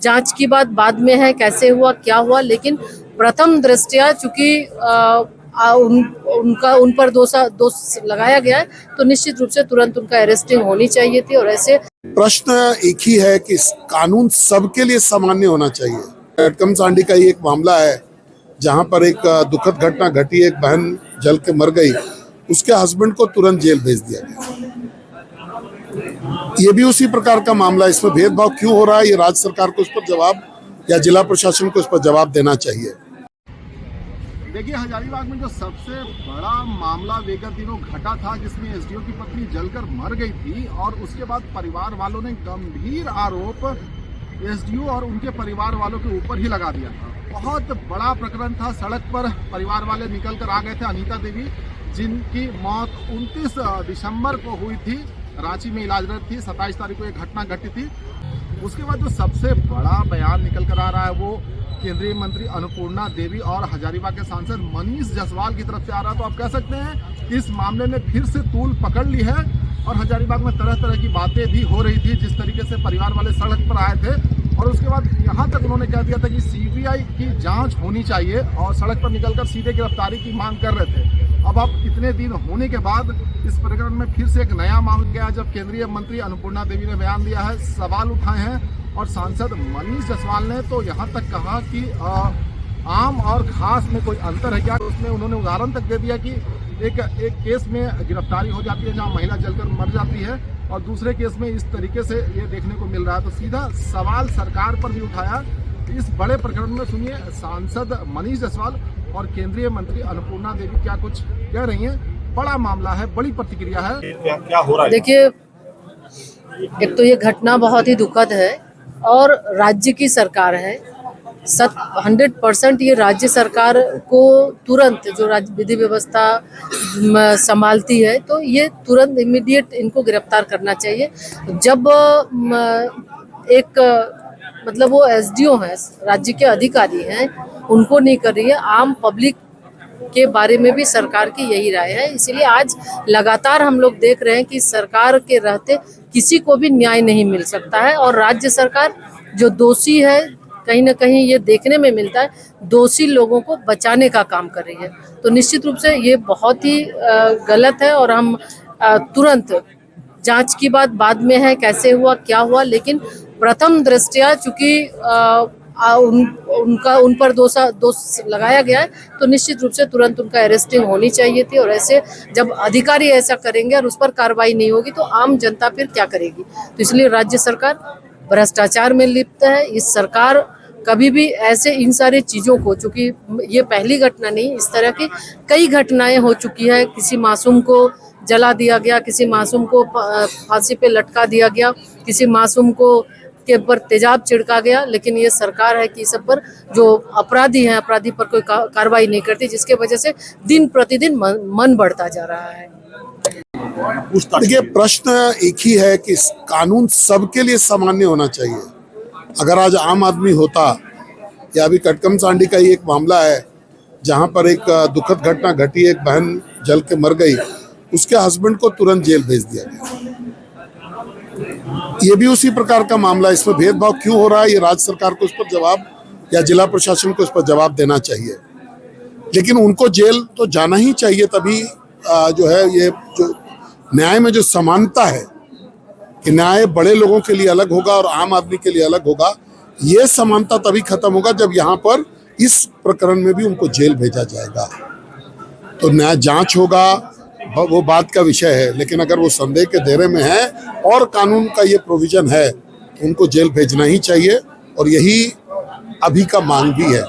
जांच की बात बाद में है, कैसे हुआ क्या हुआ, लेकिन प्रथम दृष्टया चूंकि उन पर दोष लगाया गया है, तो निश्चित रूप से तुरंत उनका अरेस्टिंग होनी चाहिए थी। और ऐसे प्रश्न एक ही है कि कानून सबके लिए सामान्य होना चाहिए। कटकम सांडी का ही एक मामला है जहां पर एक दुखद घटना घटी, एक बहन जल के मर गई, उसके हस्बैंड को तुरंत जेल भेज दिया गया। ये भी उसी प्रकार का मामला है। इसमें भेदभाव क्यों हो रहा है, ये राज्य सरकार को उस पर जवाब या जिला प्रशासन को उस पर जवाब देना चाहिए। देखिए, हजारीबाग में जो सबसे बड़ा मामला विगत दिनों घटा था, जिसमें एसडीओ की पत्नी जलकर मर गई थी, और उसके बाद परिवार वालों ने गंभीर आरोप एसडीओ और उनके परिवार वालों के ऊपर ही लगा दिया था। बहुत बड़ा प्रकरण था। सड़क पर परिवार वाले निकल कर आ गए थे। अनीता देवी, जिनकी मौत 29 दिसंबर को हुई थी, रांची में इलाजरत थी। 27 तारीख को एक घटना घटी थी। उसके बाद जो सबसे बड़ा बयान निकल कर आ रहा है वो केंद्रीय मंत्री अन्नपूर्णा देवी और हजारीबाग के सांसद मनीष जायसवाल की तरफ से आ रहा है। तो आप कह सकते हैं कि इस मामले ने फिर से तूल पकड़ ली है, और हजारीबाग में तरह तरह की बातें भी हो रही थी। जिस तरीके से परिवार वाले सड़क पर आए थे, और उसके बाद यहाँ तक उन्होंने कह दिया था कि सीबीआई की जांच होनी चाहिए, और सड़क पर निकलकर सीधे गिरफ्तारी की मांग कर रहे थे। अब इतने दिन होने के बाद इस प्रकरण में फिर से एक नया मामला गया, जब केंद्रीय मंत्री अन्नपूर्णा देवी ने बयान दिया है, सवाल उठाए हैं, और सांसद मनीष जायसवाल ने तो यहाँ तक कहा कि आम और खास में कोई अंतर है क्या। उसमें उन्होंने उदाहरण तक दे दिया कि एक केस में गिरफ्तारी हो जाती है जहाँ महिला जलकर मर जाती है, और दूसरे केस में इस तरीके से ये देखने को मिल रहा है। तो सीधा सवाल सरकार पर भी उठाया। इस बड़े प्रकरण में सुनिए सांसद मनीष जायसवाल और केंद्रीय मंत्री अन्नपूर्णा देवी क्या कुछ कह रही हैं। बड़ा मामला है, बड़ी प्रतिक्रिया है। क्या हो रहा है? देखिए, एक तो ये घटना बहुत ही दुखद है, और राज्य की सरकार है। 100% ये राज्य सरकार को तुरंत, जो राज्य विधि व्यवस्था संभालती है, तो ये तुरंत इमीडिएट इनको गिरफ्तार करना चाहिए। जब एक मतलब वो एसडीओ हैं, राज्य के अधिकारी हैं, उनको नहीं कर रही है, आम पब्लिक के बारे में भी सरकार की यही राय है। इसीलिए आज लगातार हम लोग देख रहे हैं कि सरकार के रहते किसी को भी न्याय नहीं मिल सकता है, और राज्य सरकार जो दोषी है, कहीं ना कहीं ये देखने में मिलता है, दोषी लोगों को बचाने का काम कर रही है। तो निश्चित रूप से ये बहुत ही गलत है, और हम तुरंत जांच की बात बाद में है, कैसे हुआ क्या हुआ, लेकिन प्रथम दृष्टया चूंकि उन पर दोष लगाया गया है, तो निश्चित रूप से तुरंत उनका अरेस्टिंग होनी चाहिए थी। और ऐसे जब अधिकारी ऐसा करेंगे और उस पर कार्रवाई नहीं होगी, तो आम जनता फिर क्या करेगी। तो इसलिए राज्य सरकार भ्रष्टाचार में लिप्त है। इस सरकार कभी भी ऐसे इन सारी चीज़ों को, चूँकि ये पहली घटना नहीं, इस तरह की कई घटनाएं हो चुकी है। किसी मासूम को जला दिया गया, किसी मासूम को फांसी पे लटका दिया गया, किसी मासूम को के ऊपर तेजाब छिड़का गया, लेकिन ये सरकार है कि सब पर जो अपराधी हैं, अपराधी पर कोई कार्रवाई नहीं करती, जिसके वजह से दिन प्रतिदिन मन बढ़ता जा रहा है। देखिए, प्रश्न एक ही है कि कानून सबके लिए सामान्य होना चाहिए। अगर आज आम आदमी होता, या अभी कटकम सांडी का ही एक मामला है जहां पर एक दुखद घटना घटी, एक बहन जल के मर गई, उसके हस्बैंड को तुरंत जेल भेज दिया गया। ये भी उसी प्रकार का मामला है। इसमें भेदभाव क्यों हो रहा है, ये राज्य सरकार को उस पर जवाब या जिला प्रशासन को उस पर जवाब देना चाहिए। लेकिन उनको जेल तो जाना ही चाहिए, तभी जो है ये जो न्याय में जो समानता है कि न्याय बड़े लोगों के लिए अलग होगा और आम आदमी के लिए अलग होगा, ये समानता तभी खत्म होगा जब यहाँ पर इस प्रकरण में भी उनको जेल भेजा जाएगा। तो न्याय जांच होगा, वो बात का विषय है। लेकिन अगर वो संदेह के घेरे में है और कानून का ये प्रोविजन है, तो उनको जेल भेजना ही चाहिए, और यही अभी का मांग भी है।